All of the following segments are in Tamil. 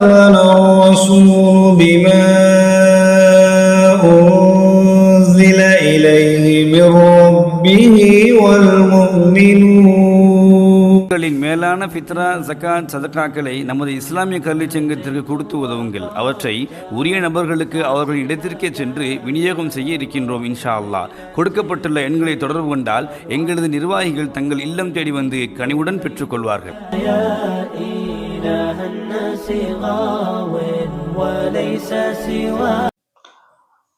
آمن الرسول بما أنزل إليه من ربه والمؤمنون மேலான ஃபித்ரா, ஜகாத், சதகாக்களை நமது இஸ்லாமிய கல்வி சங்கத்திற்கு கொடுத்து உதவுங்கள். அவற்றை உரிய நபர்களுக்கு அவர்கள் இடத்திற்கே சென்று விநியோகம் செய்ய இருக்கின்றோம் இன்ஷா அல்லாஹ். கொடுக்கப்பட்டுள்ள எண்களை தொடர்பு கொண்டால் எங்களது நிர்வாகிகள் தங்கள் இல்லம் தேடி வந்து கனிவுடன் பெற்றுக்கொள்வார்கள்.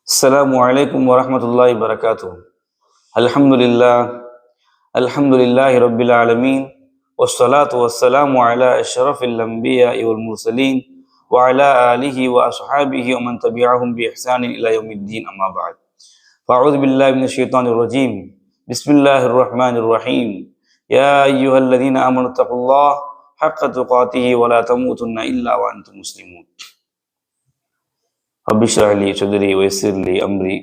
அஸ்ஸலாமு அலைக்கும் வரஹ்மத்துல்லாஹி வபரகாத்துஹு. அல்ஹம்துலில்லாஹி ரப்பில் ஆலமீன் வஸ்ஸலாத்து வஸ்ஸலாமு அலா அஷ்ரஃபில் அன்பியாஇ வல் முர்சலீன் வ அலா ஆலிஹி வ அஸ்ஹாபிஹி வ மன் தபிஅஹும் பி இஹ்சானின் இலா யௌமித்தீன். அம்மா பஅத். ஃபஅஊது பில்லாஹி மினஷ் ஷைத்தானிர் ரஜீம். பிஸ்மில்லாஹிர் ரஹ்மானிர் ரஹீம். யா அய்யுஹல்லதீன ஆமனு தகுல்லாஹ ஹக்க துகாத்திஹி வ லா தமூதுன்ன இல்லா வ அன்தும் முஸ்லிமூன். رب اشرح لي صدري ويسر لي امري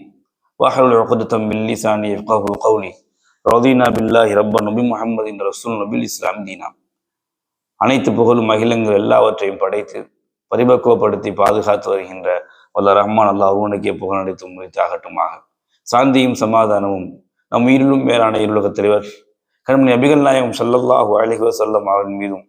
واحلل عقدة من لساني يفقهوا قولي. رضينا بالله ربا وبمحمد رسول وبالاسلام دينا. அனைத்து புகழும் அகிலங்கள் எல்லாவற்றையும் படைத்து பரிபக்குவப்படுத்தி பாதுகாத்து வருகின்ற வல்ல ரஹ்மான் அல்லாஹ் ஒருவனுக்கே புகழ் அனைத்தும் முறித்தாகட்டுமாக. சாந்தியும் சமாதானமும் நம் உயிரிலும் மேலான இருலக தலைவர் கண்மணி நபிகள் நாயகம் ஸல்லல்லாஹு அலைஹி வஸல்லம் அவர்கள் மீதும்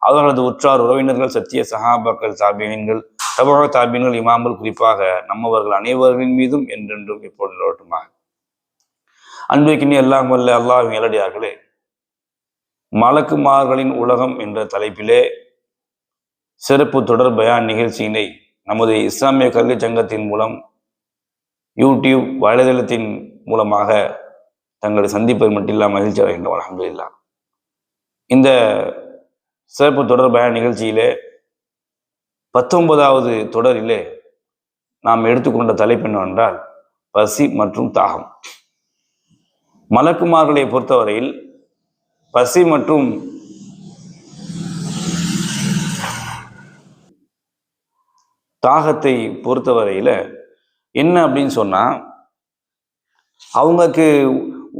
அவர்களது உற்றார் உறவினர்கள், சத்திய சஹாபாக்கள், தாபியீன்கள், தபஅ தாபியீன்கள், இமாம்கள், குறிப்பாக நம்மவர்கள் அனைவர்களின் மீதும் என்றென்றும் எப்பொழுது நிலவட்டுமாக. அன்பிற்கினி எல்லாம் வல்ல அல்லாஹ்வின் நல்லடியார்களே, மலக்குமார்களின் உலகம் என்ற தலைப்பிலே சிறப்பு தொடர் பயான் நிகழ்ச்சியினை நமது இஸ்லாமிய கல்வி சங்கத்தின் மூலம் யூடியூப் வலைதளத்தின் மூலமாக தங்களை சந்திப்பது மட்டில்லா மகிழ்ச்சி அடைகின்றோம். அல்ஹம்துலில்லாஹ். இந்த சிறப்பு தொடர் பயான் நிகழ்ச்சியிலே 19வது தொடரிலே நாம் எடுத்துக்கொண்ட தலைப்பு என்னவென்றால் பசி மற்றும் தாகம். மலக்குமார்களை பொறுத்தவரையில் பசி மற்றும் தாகத்தை பொறுத்தவரையில என்ன அப்படின்னு சொன்னா, அவங்களுக்கு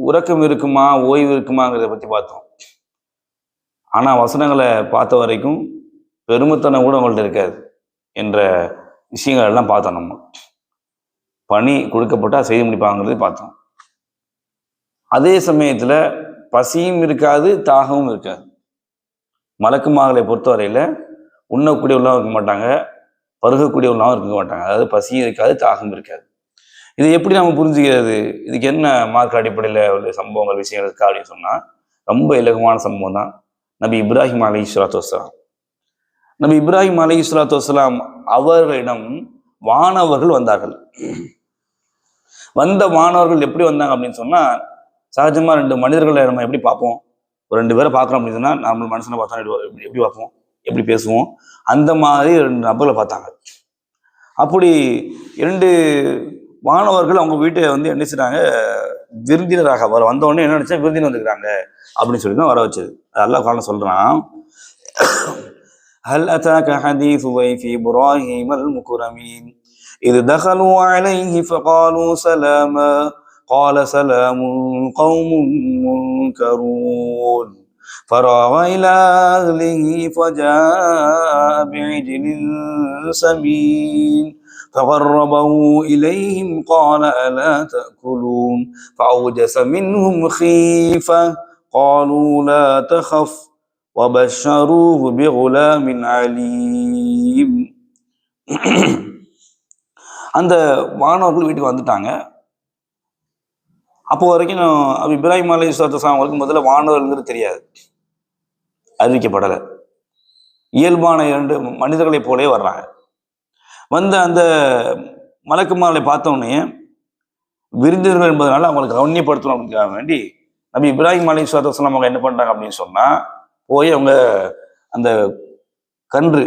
உறக்கம் இருக்குமா, ஓய்வு இருக்குமாங்கிறத பத்தி பார்த்தோம். ஆனா வசனங்களை பார்த்த வரைக்கும் பெருமைத்தனம் கூட அவங்கள்ட்ட இருக்காது என்ற விஷயங்கள் எல்லாம் பார்த்தோம். நம்ம பணி கொடுக்கப்பட்டா செய்து முடிப்பாங்கிறது பார்த்தோம். அதே சமயத்துல பசியும் இருக்காது, தாகமும் இருக்காது. மலக்குமார்களை பொறுத்தவரையில உண்ணக்கூடிய உள்ளாவும் இருக்க மாட்டாங்க, பருகக்கூடிய உள்ளாவும் இருக்க மாட்டாங்க. அதாவது பசியும் இருக்காது, தாகம் இருக்காது. இது எப்படி நம்ம புரிஞ்சுக்கிறது? இதுக்கு என்ன மார்க்க அடிப்படையில் உள்ள சம்பவங்கள், விஷயங்கள் இருக்கா அப்படின்னு சொன்னா, ரொம்ப இலகுவான சம்பவம் தான். நபி இப்ராஹிம் அலைஹிஸ்ஸலாத்து வஸ்ஸலாம், நபி இப்ராஹிம் அலைஹிஸ்ஸலாத்து வஸ்ஸலாம் அவர்களிடம் வானவர்கள் வந்தார்கள். வந்த வானவர்கள் எப்படி வந்தாங்க அப்படின்னு சொன்னா, சகஜமா ரெண்டு மனிதர்களை நம்ம எப்படி பார்ப்போம், ஒரு ரெண்டு பேரை பார்க்குறோம் அப்படின்னு சொன்னா, நம்ம மனுஷனை பார்த்தா எப்படி பார்ப்போம், எப்படி பேசுவோம், அந்த மாதிரி ரெண்டு நபர்களை பார்த்தாங்க. அப்படி இரண்டு வானவர்கள் அவங்க வீட்டை வந்து என்ன செய்றாங்க, விருந்தினராக வர வந்தவொடனே என்ன நினைச்சா விருந்தினர் வந்துக்கிறாங்க அப்படின்னு சொல்லி தான் வர வச்சது. அல்லாஹ் குர்ஆன்ல சொல்றான், ஹல் அதாக ஹதீஸ் ضيف إبراهيم المكرمين إذ دخلوا عليه فقالوا سلاما قال سلام قوم منكرون فراغ إلى أهله فجاء بعجل سمين فقربه إليهم قال ألا تأكلون فأوجس منهم خيفة قالوا لا تخف وبشروه بغلام عليم. அந்த வானவர்கள் வீட்டுக்கு வந்துட்டாங்க. அப்போ வரைக்கும் இப்ராஹிம் அலைஹிஸ்ஸலாத்து வஸ்ஸலாம் அவங்களுக்கு முதல்ல வானவர்கள்ங்கிறது தெரியாது, அறிவிக்கப்படலை. இயல்பான இரண்டு மனிதர்களைப் போலே வர்றாங்க. வந்த அந்த மலக்குமார்களை பார்த்த உடனே விருந்தினர்கள் என்பதனால அவங்களுக்கு கவனியப்படுத்தணும் அப்படிங்கிறதுக்காக வேண்டி நபி இப்ராஹிம் அலைஹிஸ்ஸலாத்து வஸ்ஸலாம் அவங்க என்ன பண்றாங்க அப்படின்னு சொன்னா, போய் அவங்க அந்த கன்று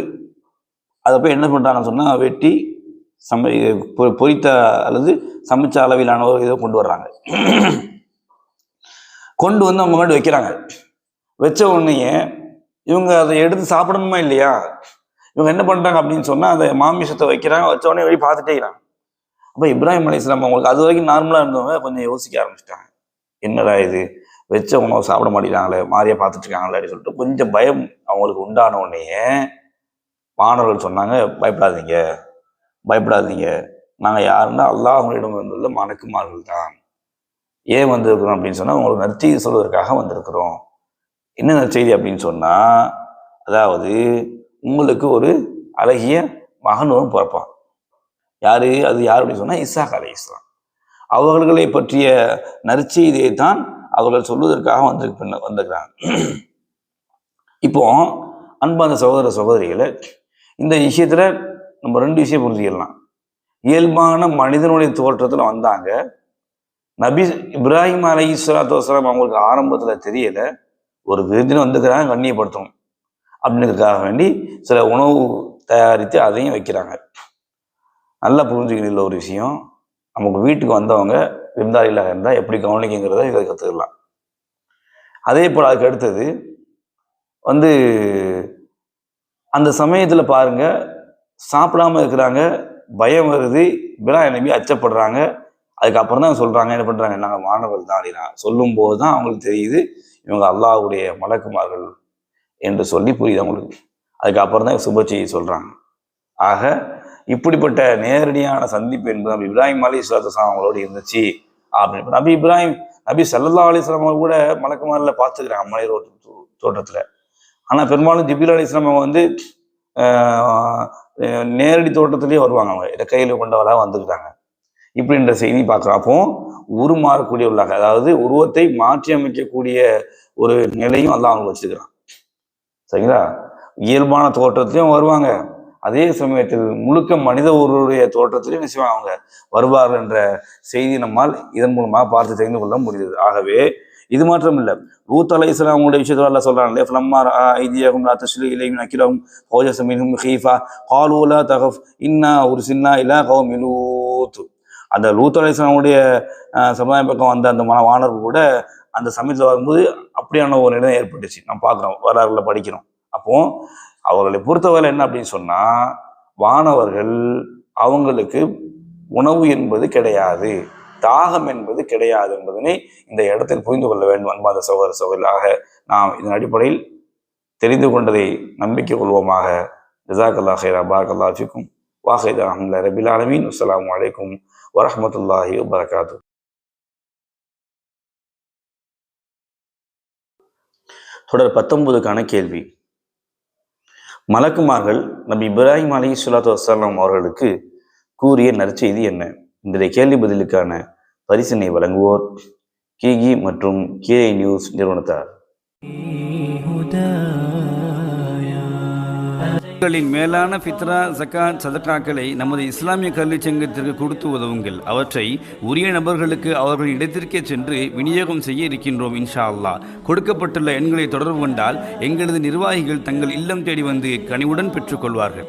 அதை போய் என்ன பண்றாங்கன்னு சொன்னா வெட்டி பொரித்த அல்லது சமைச்ச அளவிலான ஒரு இதை கொண்டு வர்றாங்க. கொண்டு வந்து அவங்க முன்னாடி வைக்கிறாங்க. வச்ச உடனே இவங்க அதை எடுத்து சாப்பிடணுமா இல்லையா, இவங்க என்ன பண்றாங்க அப்படின்னு சொன்னா அந்த மாமிசத்தை வைக்கிறாங்க. வச்ச உடனே வெளியே பார்த்துட்டே இருக்கிறாங்க. அப்ப இப்ராஹிம் அலைஹிஸ்ஸலாம் அவங்களுக்கு அது வரைக்கும் நார்மலா இருந்தவங்க கொஞ்சம் யோசிக்க ஆரம்பிச்சிட்டாங்க, என்னடா இது வச்ச உணவு சாப்பிட மாட்டேங்கிறாங்களே, மாறியா பார்த்துட்டு இருக்காங்களே அப்படின்னு சொல்லிட்டு கொஞ்சம் பயம் அவங்களுக்கு உண்டான உடனே மாணவர்கள் சொன்னாங்க, பயப்படாதீங்க பயப்படாதீங்க, நாங்கள் யாருன்னா அல்லாஹ்விடம் வந்துள்ள மலக்குமார்கள் தான். ஏன் வந்திருக்கிறோம் அப்படின்னு சொன்னால் உங்களுக்கு நற்செய்தி சொல்வதற்காக வந்திருக்கிறோம். என்ன நற்செய்தி அப்படின்னு சொன்னால், அதாவது உங்களுக்கு ஒரு அழகிய மகன் வரும் பிறப்பான். யாரு அது யார் அப்படின்னு சொன்னால் இஸ்ஹாக் அலைஹிஸ்ஸலாம். அவர்களை பற்றிய நற்செய்தியை தான் அவர்கள் சொல்வதற்காக வந்திருக்கிறாங்க. இப்போ அன்பான சகோதர சகோதரிகளை, இந்த விஷயத்துல நம்ம ரெண்டு விஷயம் புரிஞ்சுக்கலாம். இயல்பான மனிதனுடைய தோற்றத்துல வந்தாங்க. நபி இப்ராஹிம் அலைஹிஸ்ஸலாத்து வஸ்ஸலாம் அவங்களுக்கு ஆரம்பத்துல தெரியல, ஒரு விருந்தின வந்துக்கிறாங்க, கண்ணியப்படுத்தணும் அப்படின்றதுக்காக வேண்டி சில உணவு தயாரித்து அதையும் வைக்கிறாங்க. நல்லா புரிஞ்சுக்கிற ஒரு விஷயம், நமக்கு வீட்டுக்கு வந்தவங்க விருந்தாளிகளாக இருந்தால் எப்படி கவனிக்குங்கிறத இதை கற்றுக்கலாம். அதே போல் அதுக்கு அடுத்தது வந்து அந்த சமயத்தில் பாருங்க, சாப்பிடாம இருக்கிறாங்க, பயம் வருது, இப்ராஹிம் நபி அச்சப்படுறாங்க. அதுக்கப்புறம் தான் சொல்றாங்க, என்ன பண்றாங்க, நாங்கள் மாணவர்கள் தான் அப்படின்னா சொல்லும் போது தான் அவங்களுக்கு தெரியுது இவங்க அல்லாஹ்வுடைய மலக்குமார்கள் என்று சொல்லி புரியுது அவங்களுக்கு. அதுக்கப்புறம் தான் சுப செய்தி சொல்றாங்க. ஆக இப்படிப்பட்ட நேரடியான சந்திப்பு என்பது நபி இப்ராஹிம் அலைஹிஸ்ஸலாத்து வஸ்ஸலாம் அவங்களோடு இருந்துச்சு அப்படின்னு. நபி ஸல்லல்லாஹு அலைஹி வஸல்லம் அவங்க கூட மலக்குமார்ல பார்த்துக்கிறாங்க மனித தோற்றத்துல. ஆனா பெரும்பாலும் ஜிப்ரீல் அலைஹிஸ்ஸலாம் அவங்க வந்து நேரடி தோட்டத்திலேயே வருவாங்க, அவங்க இறக்கையில கொண்டவராக வந்துக்கிறாங்க இப்படின்ற செய்தி பார்க்குறோம். அப்போ உருமாறக்கூடிய உள்ளாக, அதாவது உருவத்தை மாற்றி அமைக்கக்கூடிய ஒரு நிலையும் அல்லாஹ் அவங்க வச்சுக்கிறான். சரிங்களா? இயல்பான தோற்றத்திலையும் வருவாங்க, அதே சமயத்தில் முழுக்க மனித ஒருவருடைய தோற்றத்திலையும் நிச்சயமாக அவங்க வருவார்கள் என்ற செய்தி நம்மால் இதன் மூலமாக பார்த்து தெரிந்து கொள்ள முடியுது. ஆகவே இது மாற்றம் இல்லை, லூத் அலைஹிஸ்ஸலாம் அவங்களுடைய விஷயத்துல எல்லாம் சொல்றாங்களே, ஃபலம்மா ஐதியஹும் லா தஸ்லு இலைஹிம் நக்கிரஹும் ஃபௌஜஸ மின்ஹும் ஹீஃபா காலூ லா தகஃப் இன்னா உர்சில்னா இலா கௌமி லூத். அந்த லூத் அலைஹிஸ்ஸலாமுடைய சமுதாயம் பக்கம் வந்த அந்த வானர்கள் கூட அந்த சமயத்தில் வரும்போது அப்படியான ஒரு நிலை ஏற்பட்டுச்சு. நம்ம பார்க்குறோம், வரலாறுல படிக்கிறோம். அப்போ அவர்களை பொறுத்தவரை என்ன அப்படின்னு சொன்னா, வானவர்கள் அவங்களுக்கு உணவு என்பது கிடையாது, தாகம் என்பது கிடையாது என்பதனை இந்த இடத்தில் புரிந்து கொள்ள வேண்டும். அன்பாத சகோதர சகோதரிகளாக நாம் இதன் அடிப்படையில் தெரிந்து கொண்டதை நம்பிக்கை கொள்வோமாக. ஜஸாக்கல்லாஹு கைரா, பாரக்கல்லாஹு ஃபீக்கும், வாஹித் அல்ஹம்துலில்லாஹி ரப்பில் ஆலமீன். அஸ்ஸலாமு அலைக்கும் வரஹ்மத்துல்லாஹி வபரகாத்துஹு. தொடர் 19க்கான கேள்வி. மலக்குமார்கள் நபி இப்ராஹிம் அலைஹிஸ்ஸலாத்து வஸ்ஸலாம் அவர்களுக்கு கூறிய நற்செய்தி என்ன? இன்றைய கேள்வி பதிலுக்கான பரிசினை வழங்குவோர் கீகி மற்றும் KI நியூஸ் நிறுவனத்தார். உங்களின் மேலான ஃபித்ரா, ஜகாத், சதகாக்களை நமது இஸ்லாமிய கல்வி சங்கத்திற்கு கொடுத்து உதவுங்கள். அவற்றை உரிய நபர்களுக்கு அவர்கள் இடத்திற்கே சென்று விநியோகம் செய்ய இருக்கின்றோம் இன்ஷா அல்லாஹ். கொடுக்கப்பட்டுள்ள எண்களை தொடர்பு கொண்டால் எங்களது நிர்வாகிகள் தங்கள் இல்லம் தேடி வந்து கனிவுடன் பெற்றுக்கொள்வார்கள்.